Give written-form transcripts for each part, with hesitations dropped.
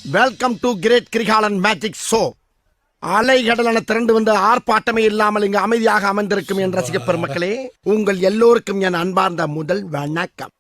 Welcome to great Kirikalan magic show. அலைகடலான திரண்டு வந்து ஆர்ப்பாட்டமே இல்லாமல் இங்கு அமைதியாக அமர்ந்திருக்கும் என் ரசிக பெருமக்களே, உங்கள் எல்லோருக்கும் என் அன்பார்ந்த முதல் வணக்கம்.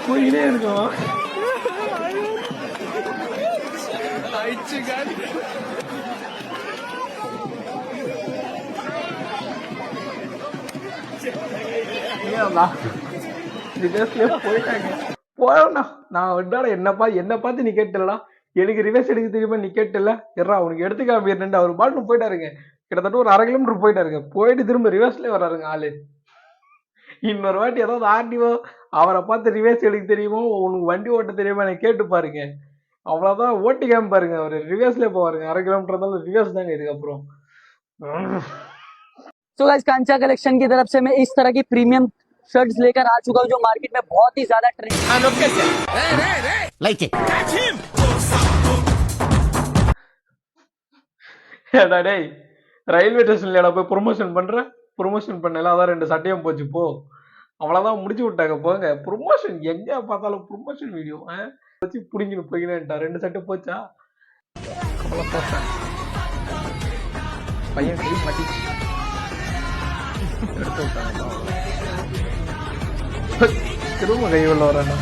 போயினே இருக்கும். என்ன பார்த்து நீ கேட்டலடா, எனக்கு ரிவர்ஸ் எடுக்க தெரியுமா நீ கேட்டல, எறா உனக்கு எடுத்துக்காம அவர் பாட்டு போயிட்டாருங்க. கிட்டத்தட்ட ஒரு 1/2 கிலோமீட்டர் போயிட்டாருங்க. போயிட்டு திரும்ப ரிவர்ஸ்லயே வர்றாருங்க ஆளு. இன்னொரு வாட்டி ஏதாவது ஆர்டிஓ அவரை பார்த்து ரிவர்ஸ் எடுக்க தெரியுமோ, உனக்கு வண்டி ஓட்ட தெரியுமா கேட்டு பாருங்க. அவ்வளவுதான், ஓட்டிக்காம பாருங்க. அவரு ரிவர்ஸ்லயே போவாருங்க. 1/2 கிலோமீட்டர் இருந்தாலும் ரிவர்ஸ் தாங்க இதுக்கப்புறம். सो गाइस, कांचा कलेक्शन की तरफ से मैं इस तरह की प्रीमियम शर्ट्स लेकर आ चुका हूं जो मार्केट में बहुत ही ज्यादा ट्रेंड। ஏடா டேய், ரயில்வே ஸ்டேஷன்ல போய் ப்ரொமோஷன் பண்ற, ப்ரொமோஷன் பண்ணல, அதான் 2 சட்டையும் போச்சு போ. அவ்வளவுதான், முடிச்சு விட்டாங்க போங்க. ப்ரொமோஷன் எங்க பார்த்தாலும் ப்ரொமோஷன் வீடியோ வச்சு புடிங்கிட்டு போய்கினேன்டா. 2 சட்டை போச்சா, பையன் கை மாட்டிச்சு, எடுத்து விட்டாங்க. திரும்ப கை உள்ள வரேன்டா.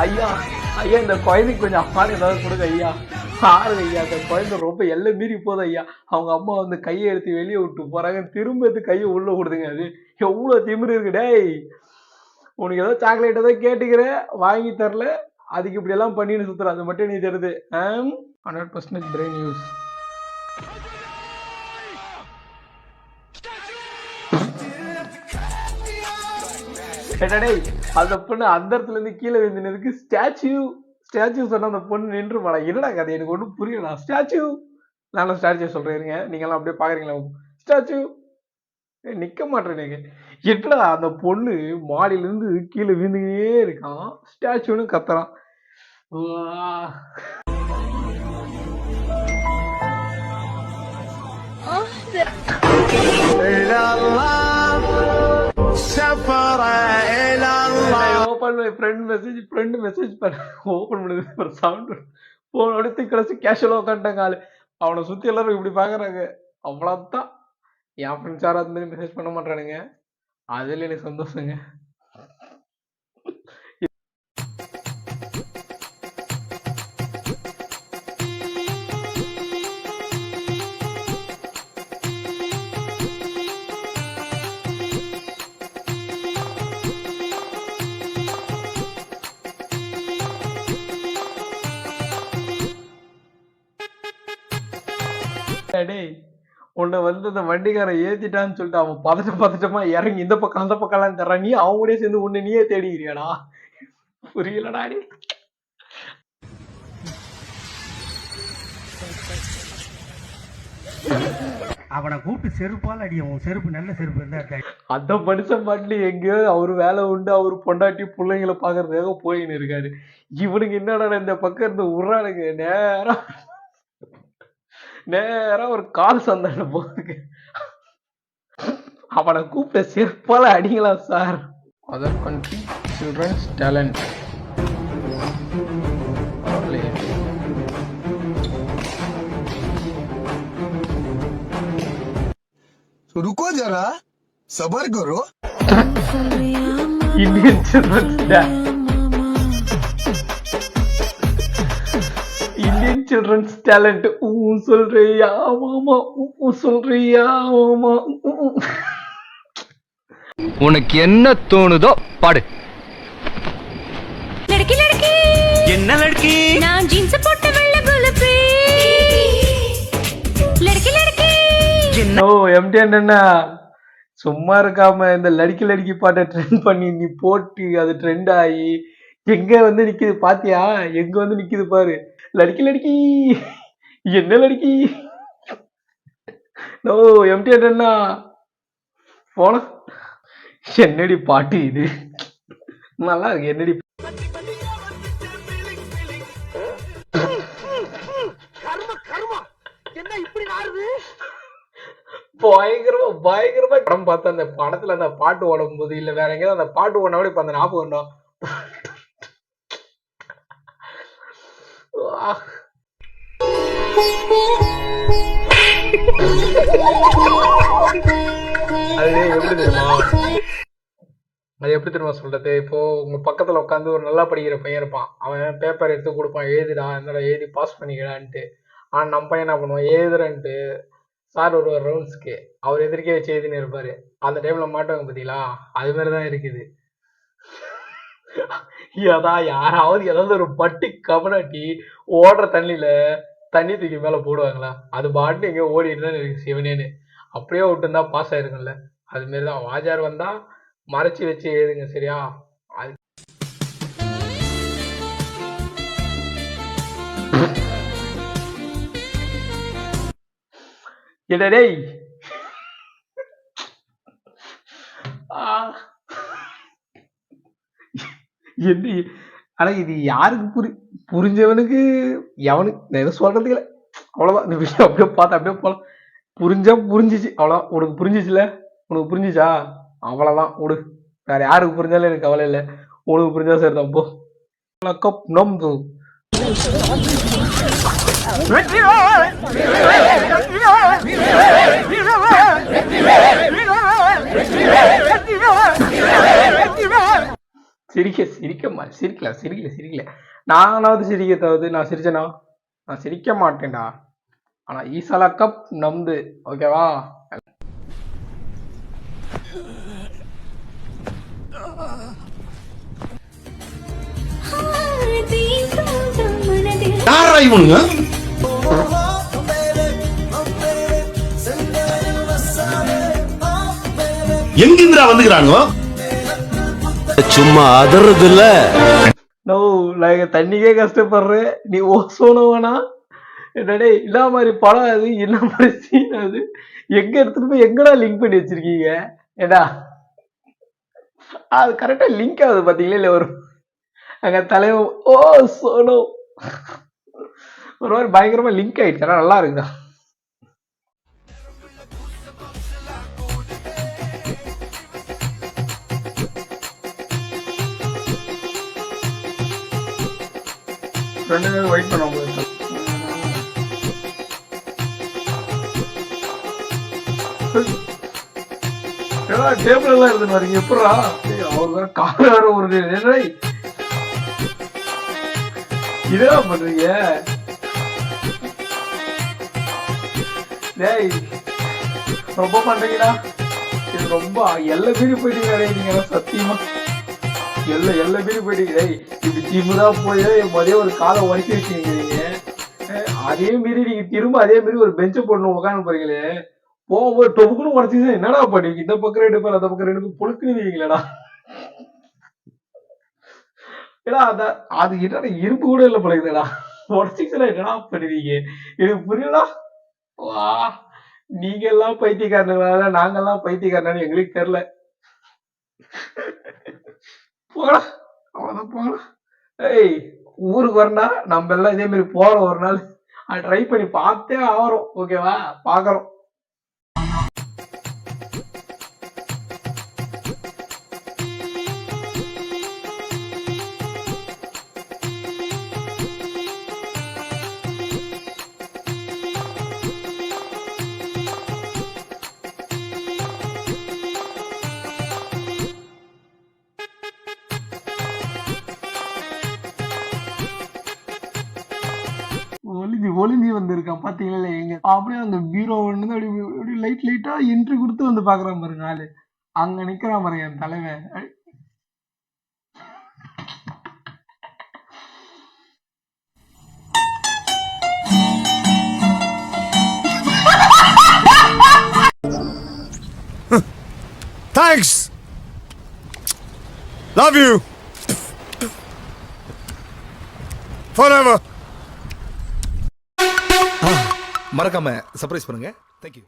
ஐயா ஐயா, இந்த குழந்தைக்கு கொஞ்சம் அம்மானு ஏதாவது கொடுங்க ஐயா. ஆறு ஐயா, அந்த குழந்தை ரொம்ப எல்லை மீறி போதும் ஐயா. அவங்க அம்மா வந்து கையை எடுத்து வெளியே விட்டு போறாங்க, திரும்ப எடுத்து கையை உள்ள கொடுதுங்க. அது எவ்வளவு திமிரு இருக்கு டேய். உனக்கு ஏதோ சாக்லேட் ஏதோ கேட்டுக்கிற, வாங்கி தரல, அதுக்கு இப்படி எல்லாம் பண்ணின்னு சுத்துற, அது மட்டும் நீ தெரியுது. 100% பிரெயின் யூஸ். அந்த பொண்ணு அந்த இடத்துல இருந்து கீழே விழுந்ததுக்கு ஸ்டாச்சு சொன்ன அந்த பொண்ணு நின்று மாடா. என்னடா கதை, எனக்கு ஒன்றும் புரியல. ஸ்டாச்சு, நானும் ஸ்டாச்சு சொல்றேங்க, நீங்களாம் அப்படியே பாக்குறீங்களா? ஸ்டாச்சு நிக்க மாட்டேன். என்னடா அந்த பொண்ணு மாடியில இருந்து கீழே விழுந்துக்கிட்டே இருக்கான், ஸ்டாச்சுன்னு கத்துறான். ஃப்ரெண்ட் மெசேஜ் பண்ண ஓபன் பண்ணது ஒரு சவுண்ட் போன் எடுத்து கிடச்சி கேஷுவலா உட்காந்துட்டாங்க ஆளு. அவனை சுத்தி எல்லாரும் இப்படி பாக்குறாங்க. அவ்வளவுதான். என் ஃப்ரெண்ட்ஸ் யாரும் அது மாதிரி மெசேஜ் பண்ண மாட்டானுங்க. அதுல எனக்கு சந்தோஷங்க. உன்னை வந்து அந்த வண்டிக்காரன் ஏத்திட்டான்னு சொல்லிட்டு அவன் பதட்டமா இறங்கி இந்த பக்கம் அந்த பக்கம் எல்லாம் தர்றான். நீ அவங்க கூட சேர்ந்து உன்னை நீயே தேடிக்கிறியாடா? புரியலடா. அவனை கூப்பிட்டு செருப்பால் அடியும். செருப்பு நல்ல செருப்பு இருந்தா அந்த மனுஷன் பாட்டுல எங்கேயோ அவரு வேலை உண்டு, அவரு பொண்டாட்டி பிள்ளைங்களை பாக்குறதுக்காக போயின்னு இருக்காரு. இவனுக்கு என்னடா இந்த பக்கம் இருந்து உர்றானுங்க. நேரா ஒரு கால் சந்தான போகுது. அவனை கூப்பிட்ட செருப்பால அடிங்களா sir. Other country childrens talent. रुको जरा, सबर करो. Indian children's talent. சொல்றியா மாமா, சொல்றியா மாமா. உனக்கு என்ன தோணுதோ பாடு. लड़की लड़की என்ன லட்கி, நான் ஜீன்ஸ் போட்ட வெள்ளை குலப்பி. लड़की लड़की ஓ எம்டிஎன் என்ன சும்மா இருக்காம இந்த லடிக்கி பாட்டை ட்ரெண்ட் பண்ணி நீ போட்டு அது ட்ரெண்ட் ஆகி எங்க வந்து நிக்குது பாத்தியா? எங்க வந்து நிக்குது பாரு. லடிக்கி என்ன லடிக்கி. ஓ எம்டிஆர் அண்ணா போன என்னடி பாட்டு இது நல்லா இருக்கு என்னடி பயங்கரமா படம் பார்த்து அந்த படத்துல அந்த பாட்டு ஓடும் போது இல்ல வேற எங்கேயாவது அந்த பாட்டு ஓட இப்ப அந்த ஞாபகம் வந்தோம். அது எப்படி தெரியுமா சொல்றது, இப்போ உங்க பக்கத்துல உட்காந்து ஒரு நல்லா படிக்கிற பையன் இருப்பான், அவன் பேப்பர் எடுத்து கொடுப்பான், எழுதிடா என்னடா எழுதி பாஸ் பண்ணிக்கலான்ட்டு. ஆனா நம்ம பையன் என்ன பண்ணுவான், எழுதுறன்ட்டு சார் ஒரு ரவுண்ட்ஸ்க்கு அவர் எதிர்க்கே வச்சு எழுதினு இருப்பாரு. அந்த டைம்ல மாட்டுவாங்க பாத்தீங்களா, அது மாதிரிதான் இருக்குது. யாராவது ஏதாவது ஒரு பட்டி கபனாட்டி ஓடுற தண்ணியில தண்ணி தூக்கி மேல போடுவாங்களா, அது பாட்டு எங்க ஓடிட்டு தான் இருக்கு சிவனேன்னு. அப்படியே விட்டுருந்தா பாஸ் ஆயிருக்கும்ல, அது மாதிரிதான் வாஜார் வந்தா மறைச்சு வச்சு எழுதுங்க சரியா. டேய் என்ன, ஆனா இது யாருக்கு புரிஞ்சவனுக்கு எவனுக்கு நான் எதுவும் சொல்றதுக்கு இல்லை. அவ்வளவுதான் இந்த விஷயம், அப்படியே பார்த்தா அப்படியே போலாம். புரிஞ்சா புரிஞ்சிச்சு, அவ்வளவுதான். உனக்கு புரிஞ்சிச்சுல, உனக்கு புரிஞ்சிச்சா அவ்வளவுதான் விடு. வேற யாருக்கு புரிஞ்சாலும் எனக்கு கவலை இல்லை, உனக்கு புரிஞ்சா சரிதான் போ. கப் நம்பு சிரிக்கல. நானாவது சிரிக்கத்தாவது, நான் சிரிச்சேனா? நான் சிரிக்க மாட்டேன்டா. ஆனா ஈசாலா கப் நம்பு, ஓகேவா? யாரா இவனுங்க? எங்கிந்திரா வந்துக்கிறானுங்க? சும்மா அதறது இல்ல. நோ நாங்க தண்ணிக்கே கஷ்டப்படுறேன், நீ ஓசோனவனா? என்னடே இல்ல மாதிரி படம் அது, என்ன மாதிரி சீன் அது, எங்க எடுத்துட்டு போய் எங்கடா லிங்க் பண்ணி வச்சிருக்கீங்க? ஏடா அது கரெக்டா லிங்க் ஆகுது பாத்தீங்களா? இல்ல ஒரு அங்க தலைவன் ஓ சோனோ ஒரு மாதிரி பயங்கரமா லிங்க் ஆயிடுச்சு, நல்லா இருக்குதா? ரெண்டு பேரும் வெயிட் பண்ண முடியாது. டேபிள் எல்லாம் இருந்து வரீங்க எப்படா? அவர் வேற கார் வேற ஒரு இதா பண்றீங்க? டேய் ரொம்ப பண்றீங்கடா, இது ரொம்ப எல்லா பேரும் போயிட்டீங்க நீங்க, சத்தியமா எல்லா பேரும் போயிட்டீங்க. டேய் இப்படி திமுதா போய் மதியம் ஒரு காலை உடக்கி வச்சுக்கிறீங்க, அதே மாரி நீங்க திரும்ப அதே மாதிரி ஒரு பெஞ்சை போடணும் உட்காந்து போறீங்களே, போகும்போது டொப்புக்குன்னு உடச்சிங்கன்னா என்னடா பண்ணுவீங்க? இந்த பக்கம் ரெண்டு பேர் அந்த பக்கம் ரெண்டு பேர் பொழுக்குவீங்களா? ஏடா அது என்னடா இரும்பு கூட இல்ல பழகுதுடா, உடச்சிச்சுன்னா என்னடா பண்ணுவீங்க? எனக்கு புரியலடா. வா நீங்க எல்லாம் பைத்தியக்காரனால நாங்கெல்லாம் பைத்தியக்காரனால எங்களுக்கு தெரியல. போகலாம் அவ்வளவுதான் போகலாம். ஏய் ஊருக்கு வரனா நம்ம எல்லாம் இதே மாதிரி போறோம், ஒரு நாள் ட்ரை பண்ணி பார்த்தே ஆகிறோம், ஓகேவா? பாக்குறோம். ஒளிஞ்சி வந்திருக்கான் பாத்தீங்களா? எங்க அப்படியே அந்த பீரோ வந்து அப்படி லைட்டா என்ட்ரி கொடுத்து வந்து பாக்குறான் பாருங்க ஆளு, அங்க நிக்கிறான் பாருங்க என் தலைவன். Thanks, love you forever. மறக்காம சர்ப்ரைஸ் பண்ணுங்க. தேங்க்யூ.